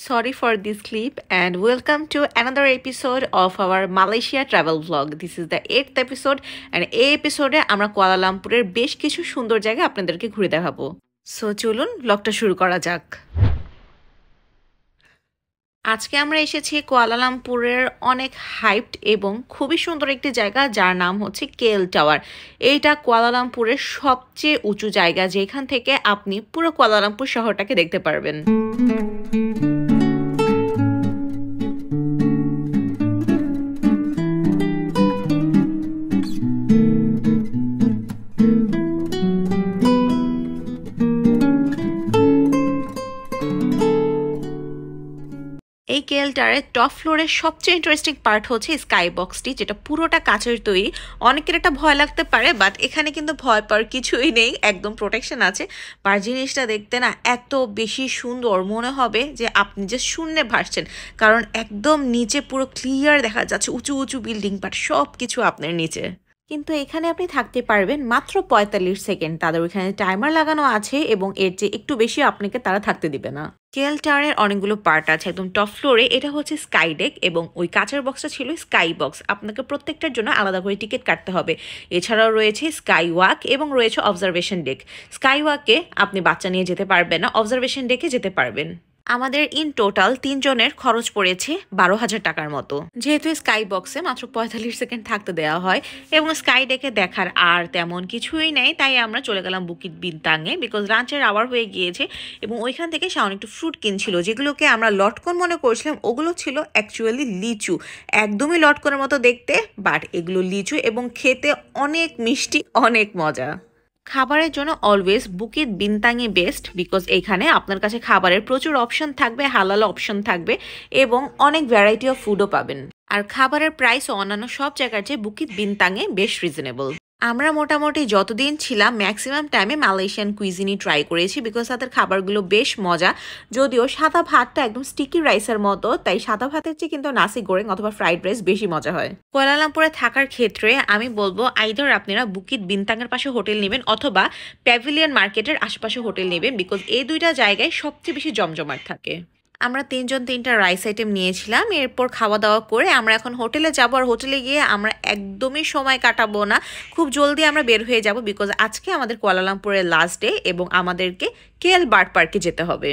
Sorry for this clip and welcome to another episode of our Malaysia travel vlog. This is the 8th episode and এই এপিসোডে আমরা কুয়ালালামপুরের বেশ কিছু সুন্দর জায়গা আপনাদেরকে ঘুরে দেখাবো। সো চলুন ব্লগটা শুরু করা যাক। আজকে আমরা এসেছি কুয়ালালামপুরের অনেক হাইপড এবং খুবই সুন্দর একটি জায়গা যার নাম হচ্ছে কেএল টাওয়ার। এইটা কুয়ালালামপুরের সবচেয়ে উঁচু জায়গা যেখান থেকে আপনি পুরো কুয়ালালামপুর শহরটাকে দেখতে পারবেন। এই কেএল টাওয়ারের টপ ফ্লোরের সবচেয়ে ইন্টারেস্টিং পার্ট হচ্ছে স্কাই বক্সটি, যেটা পুরোটা কাচের তৈরি। অনেকের একটা ভয় লাগতে পারে, বাট এখানে কিন্তু ভয় পাওয়ার কিছুই নেই, একদম প্রোটেকশন আছে। আর জিনিসটা দেখতে না এত বেশি সুন্দর মনে হবে যে আপনি যে শূন্যে ভাসছেন, কারণ একদম নিচে পুরো ক্লিয়ার দেখা যাচ্ছে উঁচু উঁচু বিল্ডিং, বাট সব কিছু আপনার নিচে। কিন্তু এখানে আপনি থাকতে পারবেন মাত্র 45 সেকেন্ড। তাদের ওইখানে টাইমার লাগানো আছে এবং এর চেয়ে একটু বেশি আপনাকে তারা থাকতে দিবে না। কেএল টাওয়ারের অনেকগুলো পার্ট আছে। একদম টপ ফ্লোরে এটা হচ্ছে স্কাই ডেক এবং ওই কাচের বক্সটা ছিল স্কাই বক্স। আপনাকে প্রত্যেকটার জন্য আলাদা করে টিকিট কাটতে হবে। এছাড়াও রয়েছে স্কাই ওয়াক এবং রয়েছে অবজারভেশন ডেক। স্কাই ওয়াকে আপনি বাচ্চা নিয়ে যেতে পারবেন না, অবজারভেশন ডেকে যেতে পারবেন। আমাদের ইন টোটাল 3 জনের খরচ পড়েছে 12,000 টাকার মতো। যেহেতু স্কাই বক্সে মাত্র 45 সেকেন্ড থাকতে দেওয়া হয় এবং স্কাই ডেকে দেখার আর তেমন কিছুই নেই, তাই আমরা চলে গেলাম বুকিট বিনতাঙে, বিকজ লাঞ্চের আওয়ার হয়ে গিয়েছে এবং ওইখান থেকে শাওন একটু ফ্রুট কিনছিল, যেগুলোকে আমরা লটকন মনে করছিলাম, ওগুলো ছিল অ্যাকচুয়ালি লিচু। একদমই লটকনের মতো দেখতে, বাট এগুলো লিচু এবং খেতে অনেক মিষ্টি, অনেক মজা। খাবারের জন্য অলওয়েজ বুকিট বিনতাঙই বেস্ট, বিকজ এইখানে আপনার কাছে খাবারের প্রচুর অপশন থাকবে, হালাল অপশন থাকবে এবং অনেক ভ্যারাইটি অফ ফুডও পাবেন। আর খাবারের প্রাইসও অন্যান্য সব জায়গার চেয়ে বুকিট বিনতাঙে বেশ রিজনেবল। আমরা মোটামুটি যতদিন ছিলাম ম্যাক্সিমাম টাইমে মালয়েশিয়ান কুইজিনই ট্রাই করেছি, বিকজ তাদের খাবারগুলো বেশ মজা। যদিও সাদা ভাতটা একদম স্টিকি রাইসের মতো, তাই সাদা ভাতের চেয়ে কিন্তু নাসি গোরেং অথবা ফ্রাইড রাইস বেশি মজা হয়। কুয়ালালামপুরে থাকার ক্ষেত্রে আমি বলবো আইদার আপনারা বুকিট বিনতাঙের পাশে হোটেল নেবেন অথবা প্যাভিলিয়ন মার্কেটের আশেপাশে হোটেল নেবেন, বিকজ এই দুইটা জায়গায় সবচেয়ে বেশি জমজমাট থাকে। আমরা 3 জন 3টা রাইস আইটেম নিয়েছিলাম। এরপর খাওয়া দাওয়া করে আমরা এখন হোটেলে যাব। আর হোটেলে গিয়ে আমরা একদমই সময় কাটাবো না, খুব জলদি আমরা বের হয়ে যাব, বিকজ আজকে আমাদের কুয়ালালামপুরের লাস্ট ডে এবং আমাদেরকে কেএল বার্ড পার্কে যেতে হবে।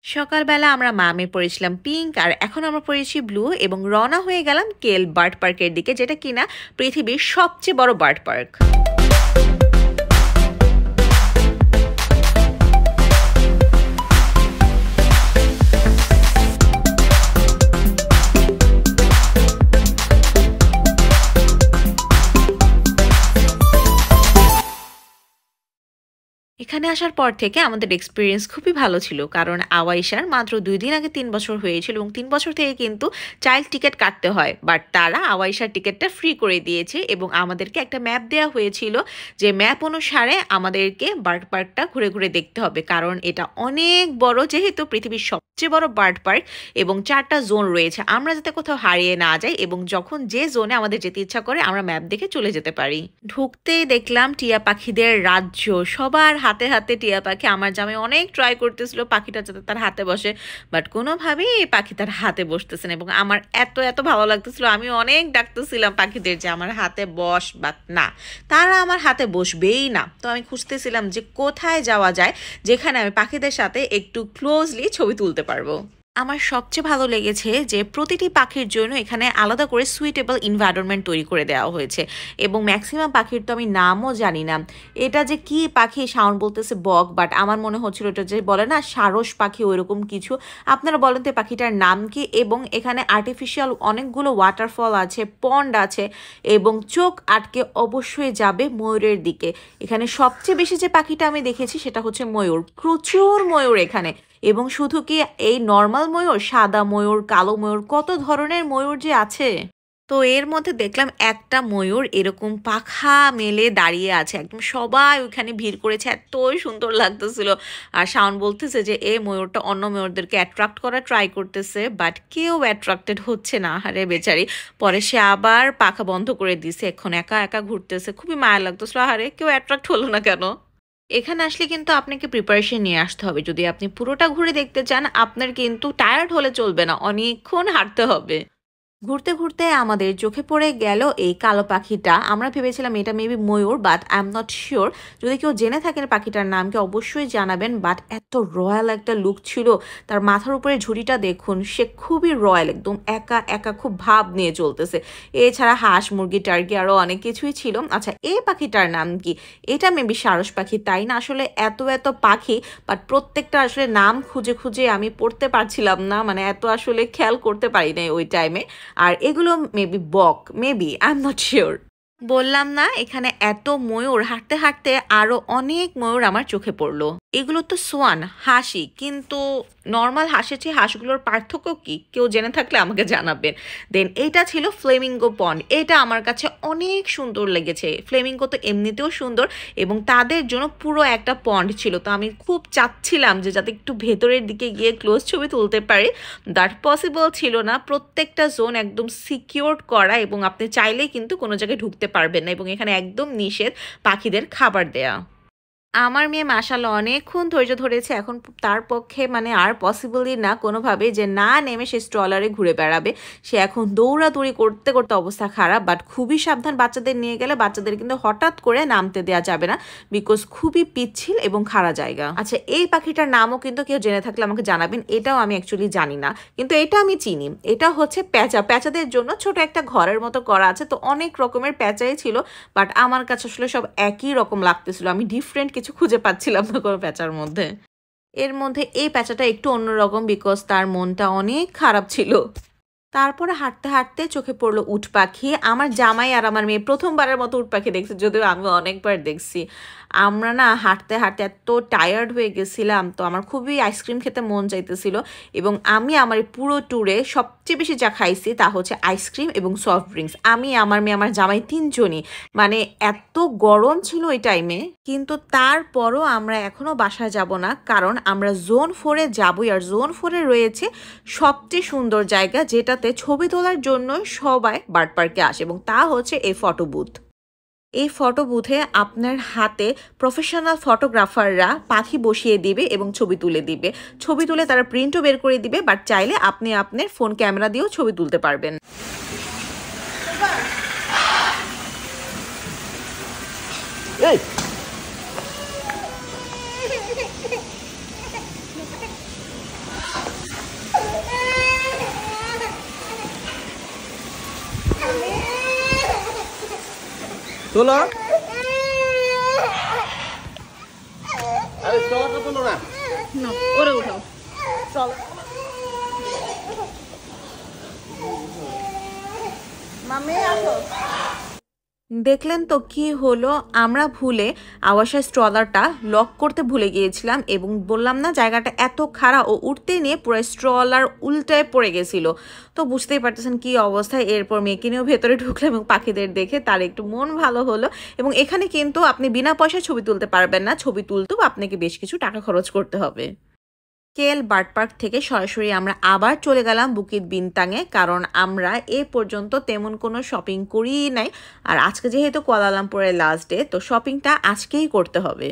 সকালবেলা আমরা মামে পড়েছিলাম পিঙ্ক আর এখন আমরা পড়েছি ব্লু এবং রওনা হয়ে গেলাম কেএল বার্ড পার্কের দিকে, যেটা কিনা পৃথিবীর সবচেয়ে বড় বার্ড পার্ক। এখানে আসার পর থেকে আমাদের এক্সপিরিয়েন্স খুবই ভালো ছিল, কারণ আওয়াইশার মাত্র 2 দিন আগে 3 বছর হয়েছিল এবং 3 বছর থেকে কিন্তু চাইল্ড টিকিট কাটতে হয়, বাট তারা আওয়াইশার টিকিটটা ফ্রি করে দিয়েছে এবং আমাদেরকে একটা ম্যাপ দেওয়া হয়েছিল, যে ম্যাপ অনুসারে আমাদেরকে বার্ড পার্কটা ঘুরে ঘুরে দেখতে হবে, কারণ এটা অনেক বড়, যেহেতু পৃথিবীর সবচেয়ে বড় বার্ড পার্ক এবং 4টা জোন রয়েছে। আমরা যাতে কোথাও হারিয়ে না যাই এবং যখন যে জোনে আমাদের যেতে ইচ্ছা করে আমরা ম্যাপ দেখে চলে যেতে পারি। ঢুকতেই দেখলাম টিয়া পাখিদের রাজ্য, সবার হাতে হাতে টিয়া পাখি। আমার জামাই অনেক ট্রাই করতেছিল পাখিটা যাতে তার হাতে বসে, বাট কোনোভাবেই এই পাখি তার হাতে বসতেছে না এবং আমার এত এত ভালো লাগতেছিল। আমি অনেক ডাকতেছিলাম পাখিদের যে আমার হাতে বস, বাট না, তারা আমার হাতে বসবেই না। তো আমি খুঁজতেছিলাম যে কোথায় যাওয়া যায় যেখানে আমি পাখিদের সাথে একটু ক্লোজলি ছবি তুলতে পারবো। আমার সবচেয়ে ভালো লেগেছে যে প্রতিটি পাখির জন্য এখানে আলাদা করে সুইটেবল এনভায়রনমেন্ট তৈরি করে দেওয়া হয়েছে এবং ম্যাক্সিমাম পাখির তো আমি নামও জানি না। এটা যে কি পাখি, শাওন বলতেছে বক, বাট আমার মনে হচ্ছিল এটা যে বলে না সারস পাখি, ওইরকম কিছু। আপনারা বলেন তো পাখিটার নাম কি? এবং এখানে আর্টিফিশিয়াল অনেকগুলো ওয়াটারফল আছে, পন্ড আছে এবং চোখ আটকে অবশ্যই যাবে ময়ূরের দিকে। এখানে সবচেয়ে বেশি যে পাখিটা আমি দেখেছি সেটা হচ্ছে ময়ূর, প্রচুর ময়ূর এখানে। এবং শুধু কি এই নর্মাল ময়ূর, সাদা ময়ূর, কালো ময়ূর, কত ধরনের ময়ূর যে আছে। তো এর মধ্যে দেখলাম একটা ময়ূর এরকম পাখা মেলে দাঁড়িয়ে আছে, একদম সবাই ওইখানে ভিড় করেছে, এতই সুন্দর লাগতেছিল। আর শাওন বলতেছে যে এই ময়ূরটা অন্য ময়ূরদেরকে অ্যাট্রাক্ট করা ট্রাই করতেছে, বাট কেউ অ্যাট্রাক্টেড হচ্ছে না, আরে বেচারি। পরে সে আবার পাখা বন্ধ করে দিছে, এখন একা একা ঘুরতেছে, খুবই মায়া লাগতেছিল, আরে কেউ অ্যাট্রাক্ট হলো না কেন। এখানে আসলে কিন্তু আপনাকে প্রিপারেশন নিয়ে আসতে হবে। যদি আপনি পুরোটা ঘুরে দেখতে চান, আপনার কিন্তু টায়ার্ড হলে চলবে না, অনেকক্ষণ হাঁটতে হবে। ঘুরতে ঘুরতে আমাদের চোখে পড়ে গেল এই কালো পাখিটা। আমরা ভেবেছিলাম এটা maybe Mayur, but I am not sure. যদি কেউ জেনে থাকেন পাখিটার নামকে অবশ্যই জানাবেন। বাট এত রয়্যাল একটা লুক ছিল, তার মাথার উপরে ঝুড়িটা দেখুন, সে খুবই রয়্যাল, একদম একা একা খুব ভাব নিয়ে চলতেছে। এছাড়া হাঁস মুরগি টার্কি আরও অনেক কিছুই ছিল। আচ্ছা, এই পাখিটার নাম কি? এটা মেবি সারস পাখি, তাই না? আসলে এত এত পাখি, বাট প্রত্যেকটা আসলে নাম খুঁজে খুঁজে আমি পড়তে পারছিলাম না, মানে এত আসলে খেয়াল করতে পারি নাই ওই টাইমে। আর এগুলো মেবি বক, maybe I am not sure. বললাম না এখানে এত ময়ূর, হাঁটতে হাঁটতে আরো অনেক ময়ূর আমার চোখে পড়লো। এগুলো তো সোয়ান হাসি, কিন্তু নর্মাল হাঁসের চেয়ে হাঁসগুলোর পার্থক্য কি কেউ জেনে থাকলে আমাকে জানাবেন। দেন এটা ছিল ফ্লেমিঙ্গো পন্ড। এটা আমার কাছে অনেক সুন্দর লেগেছে। ফ্লেমিঙ্গো তো এমনিতেও সুন্দর, এবং তাদের জন্য পুরো একটা পন্ড ছিল। তো আমি খুব চাচ্ছিলাম যে যাতে একটু ভেতরের দিকে গিয়ে ক্লোজ ছবি তুলতে পারি, দ্যাট পসিবল ছিল না। প্রত্যেকটা জোন একদম সিকিউরড করা, এবং আপনি চাইলেই কিন্তু কোনো জায়গায় ঢুকতে পারবেন না, এবং এখানে একদম নিষেধ পাখিদের খাবার দেয়া। আমার মেয়ে মাশাআল্লাহ অনেকক্ষণ ধৈর্য ধরেছে। এখন তার পক্ষে মানে আর পসিবলই না কোনোভাবে যে না নেমে সে স্ট্রলারে ঘুরে বেড়াবে। সে এখন দৌড়াদৌড়ি করতে করতে অবস্থা খারাপ। বাট খুবই সাবধান, বাচ্চাদের নিয়ে গেলে বাচ্চাদের কিন্তু হঠাৎ করে নামতে দেওয়া যাবে না, বিকজ খুবই পিচ্ছিল এবং খাড়া জায়গা। আচ্ছা, এই পাখিটার নামও কিন্তু কেউ জেনে থাকলে আমাকে জানাবেন। এটাও আমি অ্যাকচুয়ালি জানি না, কিন্তু এটা আমি চিনি। এটা হচ্ছে প্যাঁচা। প্যাঁচাদের জন্য ছোট একটা ঘরের মতো করা আছে। তো অনেক রকমের প্যাঁচাই ছিল, বাট আমার কাছে আসলে সব একই রকম লাগতেছিল। আমি ডিফারেন্ট কিছু খুঁজে পাচ্ছিলাম না কোনো প্যাঁচার মধ্যে। এর মধ্যে এই প্যাঁচাটা একটু অন্যরকম, বিকজ তার মনটা অনেক খারাপ ছিল। তারপরে হাঁটতে হাঁটতে চোখে পড়লো উট পাখি। আমার জামাই আর আমার মেয়ে প্রথমবারের মতো উট পাখি দেখছে, যদিও আমি অনেকবার দেখছি। আমরা না হাঁটতে হাঁটতে এত টায়ার্ড হয়ে গেছিলাম, তো আমার খুবই আইসক্রিম খেতে মন চাইতেছিল, এবং আমি আমার পুরো ট্যুরে সবচেয়ে বেশি যা খাইছি তা হচ্ছে আইসক্রিম এবং সফট ড্রিঙ্কস। আমি, আমার মেয়ে, আমার জামাই তিনজনই। মানে এত গরম ছিল ওই টাইমে, কিন্তু তারপরও আমরা এখনও বাসায় যাব না, কারণ আমরা জোন 4-এ যাবই। আর জোন 4-এ রয়েছে সবচেয়ে সুন্দর জায়গা, যেটাতে ছবি তোলার জন্য সবাই বার্ড পার্কে আসে, এবং তা হচ্ছে এই ফটো বুথ। এই ফটো বুথে আপনার হাতে প্রফেশনাল ফটোগ্রাফাররা পাখি বসিয়ে দিবে এবং ছবি তুলে দিবে। ছবি তুলে তারা প্রিন্টও বের করে দিবে, বাট চাইলে আপনি আপনার ফোন ক্যামেরা দিয়েও ছবি তুলতে পারবেন। তোলো, আরে চলাটা তোলো না, ওরে উঠাও, চল মামে আসো। দেখলেন তো কি হলো, আমরা ভুলে আওয়াসার স্ট্রলারটা লক করতে ভুলে গিয়েছিলাম, এবং বললাম না জায়গাটা এত খারাপ, ও উঠতে নিয়ে পুরো স্ট্রলার উল্টায় পড়ে গেছিল। তো বুঝতেই পারতেছেন কি অবস্থায়। এরপর মেয়েকে নিয়েও ভেতরে ঢুকলাম, এবং পাখিদের দেখে তার একটু মন ভালো হলো। এবং এখানে কিন্তু আপনি বিনা পয়সায় ছবি তুলতে পারবেন না, ছবি তুলতেও আপনাকে বেশ কিছু টাকা খরচ করতে হবে। কেএল বার্ড পার্ক থেকে সরাসরি আমরা আবার চলে গেলাম বুকিত বিনতাংয়ে, কারণ আমরা এ পর্যন্ত তেমন কোনো শপিং করিই নাই। আর আজকে যেহেতু কুয়ালালামপুরের লাস্ট ডে, তো শপিংটা আজকেই করতে হবে।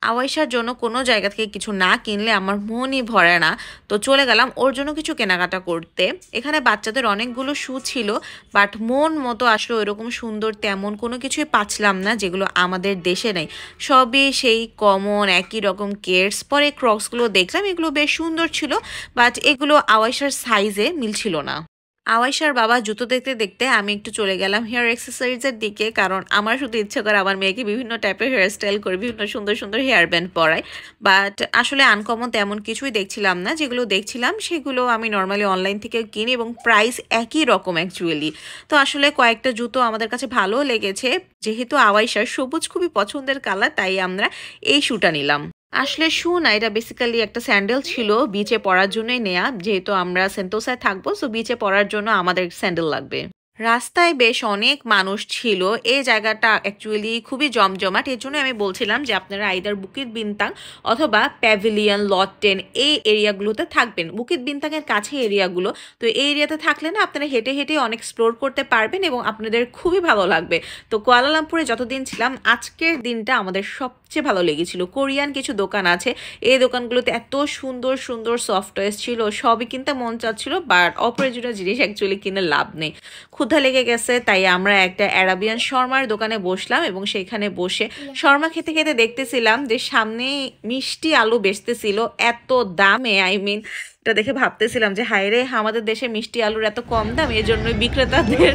আওয়াইশার জন্য কোনো জায়গা থেকে কিছু না কিনলে আমার মনই ভরে না। তো চলে গেলাম ওর জন্য কিছু কেনাকাটা করতে। এখানে বাচ্চাদের অনেকগুলো শু ছিল, বাট মন মতো আসলে ওইরকম সুন্দর তেমন কোনো কিছুই পাচ্ছিলাম না, যেগুলো আমাদের দেশে নেই। সবই সেই কমন একই রকম কেটস। পরে ক্রক্সগুলো দেখলাম, এগুলো বেশ সুন্দর ছিল, বাট এগুলো আওয়াইশার সাইজে মিলছিল না। আওয়াইশার বাবা জুতো দেখতে দেখতে আমি একটু চলে গেলাম হেয়ার অ্যাক্সেসরিজের দিকে, কারণ আমার শুধু ইচ্ছে করে আমার মেয়েকে বিভিন্ন টাইপের হেয়ার স্টাইল করে বিভিন্ন সুন্দর সুন্দর হেয়ার ব্যান্ড পরাই। বাট আসলে আনকমন তেমন কিছুই দেখছিলাম না। যেগুলো দেখছিলাম সেগুলো আমি নর্মালি অনলাইন থেকে কিনি, এবং প্রাইস একই রকম অ্যাকচুয়ালি। তো আসলে কয়েকটা জুতো আমাদের কাছে ভালো লেগেছে। যেহেতু আওয়াইশার সবুজ খুবই পছন্দের কালার, তাই আমরা এই শুটা নিলাম। আসলে শু না, এটা বেসিক্যালি একটা স্যান্ডেল ছিল, বিচে পরার জন্যই নেয়া। যেহেতু আমরা সেন্টোসায় থাকবো, সো বিচে পরার জন্য আমাদের স্যান্ডেল লাগবে। রাস্তায় বেশ অনেক মানুষ ছিল। এই জায়গাটা অ্যাকচুয়ালি খুবই জমজমাট। এর জন্য আমি বলছিলাম যে আপনারা আইদার বুকিত বিনতাং অথবা প্যাভিলিয়ন, লট 10 এই এরিয়াগুলোতে থাকবেন। বুকিত বিনতাংয়ের কাছে এরিয়াগুলো, তো এই এরিয়াতে থাকলে না আপনারা হেঁটে হেঁটে অনেক এক্সপ্লোর করতে পারবেন, এবং আপনাদের খুবই ভালো লাগবে। তো কুয়ালালামপুরে যতদিন ছিলাম, আজকের দিনটা আমাদের সবচেয়ে সবচেয়ে ভালো লেগেছিল। কোরিয়ান কিছু দোকান আছে, এই দোকানগুলোতে এত সুন্দর সুন্দর সফট টয়েস ছিল, সবই কিনতে মন চাচ্ছিল, বাট অপ্রয়োজনীয় জিনিস অ্যাকচুয়ালি কিনে লাভ নেই। ক্ষুধা লেগে গেছে, তাই আমরা একটা অ্যারাবিয়ান শর্মার দোকানে বসলাম এবং সেখানে বসে শর্মা খেতে খেতে দেখতেছিলাম যে সামনে মিষ্টি আলু বেচতেছিল এত দামে। এটা দেখে ভাবতেছিলাম যে হায় রে, আমাদের দেশে মিষ্টি আলুর এত কম দাম, এই জন্য বিক্রেতাদের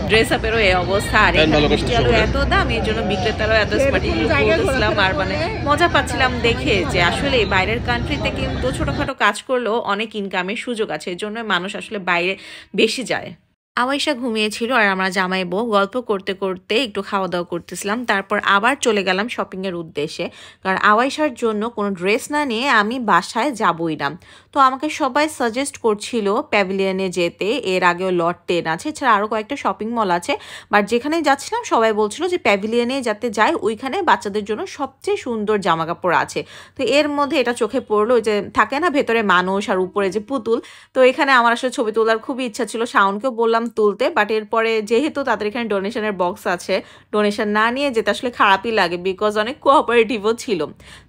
ড্রেস আপেরও এই অবস্থা। আর মিষ্টি আলু এত দাম, এই জন্য বিক্রেতারাও এত স্মার্ট করতেছিলাম। আর মানে মজা পাচ্ছিলাম দেখে যে আসলে বাইরের কান্ট্রিতে কিন্তু ছোটখাটো কাজ করলেও অনেক ইনকামের সুযোগ আছে, এই জন্য মানুষ আসলে বাইরে বেশি যায়। আওয়াইশা ঘুমিয়েছিল আর আমরা জামাই বউ গল্প করতে করতে একটু খাওয়া দাওয়া করতেছিলাম। তারপর আবার চলে গেলাম শপিংয়ের উদ্দেশ্যে, কারণ আওয়াইশার জন্য কোনো ড্রেস না নিয়ে আমি বাসায় যাবই না। তো আমাকে সবাই সাজেস্ট করছিল প্যাভিলিয়নে যেতে, এর আগেও লট 10 আছে, এছাড়া আরও কয়েকটা শপিং মল আছে, বাট যেখানে যাচ্ছিলাম সবাই বলছিল যে প্যাভিলিয়নে যাতে যাই, ওইখানে বাচ্চাদের জন্য সবচেয়ে সুন্দর জামা কাপড় আছে। তো এর মধ্যে এটা চোখে পড়লো, যে থাকে না ভেতরে মানুষ আর উপরে যে পুতুল, তো এখানে আমার আসলে ছবি তোলার খুবই ইচ্ছা ছিল, শাওনকেও বললাম তুলতে, বাট এরপরে যেহেতু তাদের এখানে ডোনেশনের বক্স আছে, ডোনেশন না নিয়ে যেতে আসলে খারাপই লাগে, বিকজ অনেক কোঅপারেটিভও ছিল।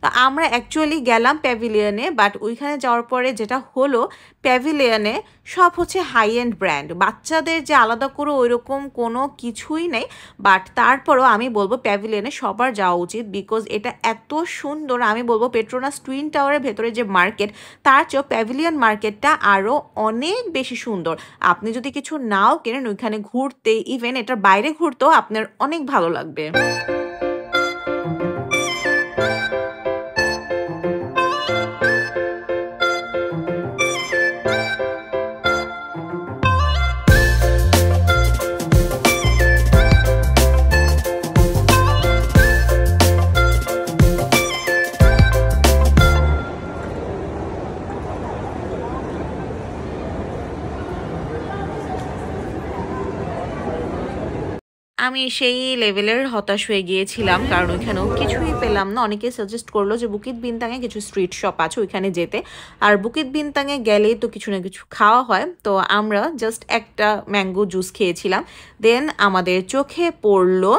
তো আমরা অ্যাকচুয়ালি গেলাম প্যাভিলিয়নে, বাট ওইখানে যাওয়ার পরে যেটা হলো, প্যাভিলিয়নে সব হচ্ছে হাই এন্ড ব্র্যান্ড, বাচ্চাদের যে আলাদা করে ওইরকম কোনো কিছুই নেই। বাট তারপরও আমি বলবো প্যাভিলিয়নে সবার যাওয়া উচিত, বিকজ এটা এত সুন্দর। আমি বলবো পেট্রোনাস টুইন টাওয়ারের ভেতরে যে মার্কেট, তার চেয়েও প্যাভিলিয়ন মার্কেটটা আরও অনেক বেশি সুন্দর। আপনি যদি কিছু নাও কেনেন, ওইখানে ঘুরতে, ইভেন এটার বাইরে ঘুরতেও আপনার অনেক ভালো লাগবে। আমি সেই লেভেলের হতাশ হয়ে গিয়েছিলাম, কারণ ওইখানেও কিছুই পেলাম না। অনেকে সাজেস্ট করলো যে বুকিত বিনতাঙে কিছু স্ট্রিট শপ আছে, ওইখানে যেতে। আর বুকিত বিনতাঙে গেলেই তো কিছু না কিছু খাওয়া হয়, তো আমরা জাস্ট একটা ম্যাঙ্গো জুস খেয়েছিলাম। দেন আমাদের চোখে পড়লো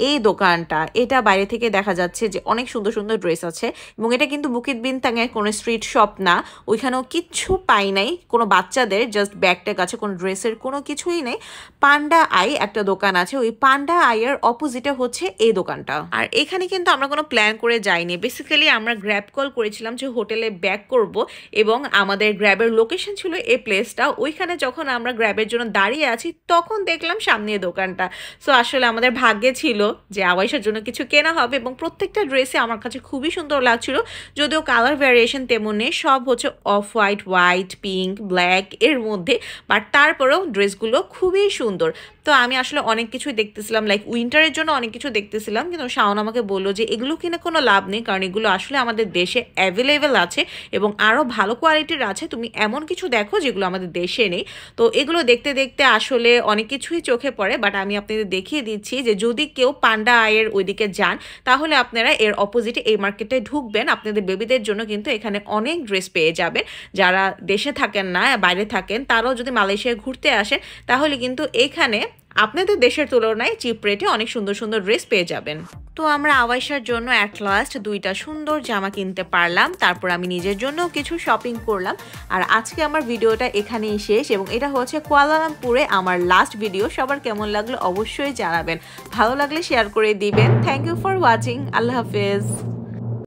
এই দোকানটা। এটা বাইরে থেকে দেখা যাচ্ছে যে অনেক সুন্দর সুন্দর ড্রেস আছে, এবং এটা কিন্তু বুকিত বিনতাঙের কোনো স্ট্রিট শপ না, ওইখানেও কিচ্ছু পাই নাই কোনো বাচ্চাদের, জাস্ট ব্যাগট্যাগ আছে, কোনো ড্রেসের কোনো কিছুই নেই। পান্ডা আই একটা দোকান আছে, ওই পান্ডা আইয়ের অপোজিটে হচ্ছে এই দোকানটা। আর এখানে কিন্তু আমরা কোনো প্ল্যান করে যাইনি, বেসিক্যালি আমরা গ্র্যাব কল করেছিলাম যে হোটেলে ব্যাক করব, এবং আমাদের গ্র্যাবের লোকেশন ছিল এই প্লেসটা। ওইখানে যখন আমরা গ্র্যাবের জন্য দাঁড়িয়ে আছি, তখন দেখলাম সামনে দোকানটা। সো আসলে আমাদের ভাগ্যে ছিল যে আওয়াইশার জন্য কিছু কেনা হবে, এবং প্রত্যেকটা ড্রেসে আমার কাছে খুবই সুন্দর লাগছিল, যদিও কালার ভ্যারিয়েশন তেমনি, সব হচ্ছে off white, white, pink, black এর মধ্যে, বাট তারপরেও ড্রেসগুলো খুবই সুন্দর। তো আমি আসলে অনেক কিছুই দেখতেছিলাম, লাইক উইন্টারের জন্য অনেক কিছু দেখতেছিলাম, কিন্তু শাওন আমাকে বললো যে এগুলো কিনে কোনো লাভ নেই, কারণ এগুলো আসলে আমাদের দেশে অ্যাভেলেবেল আছে এবং আরও ভালো কোয়ালিটির আছে, তুমি এমন কিছু দেখো যেগুলো আমাদের দেশে নেই। তো এগুলো দেখতে দেখতে আসলে অনেক কিছুই চোখে পড়ে, বাট আমি আপনাদের দেখিয়ে দিচ্ছি যে যদি কেউ পান্ডা আইয়ের ওইদিকে যান, তাহলে আপনারা এর অপোজিটে এই মার্কেটে ঢুকবেন। আপনাদের বেবিদের জন্য কিন্তু এখানে অনেক ড্রেস পেয়ে যাবেন। যারা দেশে থাকেন না, বাইরে থাকেন, তারাও যদি মালয়েশিয়ায় ঘুরতে আসেন, তাহলে কিন্তু এখানে আপনাদের দেশের তুলনায় চিপ রেটে অনেক সুন্দর সুন্দর ড্রেস পেয়ে যাবেন। তো আমরা আওয়াইশার জন্য অ্যাট লাস্ট 2টা সুন্দর জামা কিনতে পারলাম, তারপর আমি নিজের জন্য কিছু শপিং করলাম। আর আজকে আমার ভিডিওটা এখানেই শেষ, এবং এটা হচ্ছে কুয়ালালামপুরে আমার লাস্ট ভিডিও। সবার কেমন লাগলো অবশ্যই জানাবেন, ভালো লাগলে শেয়ার করে দিবেন। Thank you for watching. আল্লাহ হাফেজ।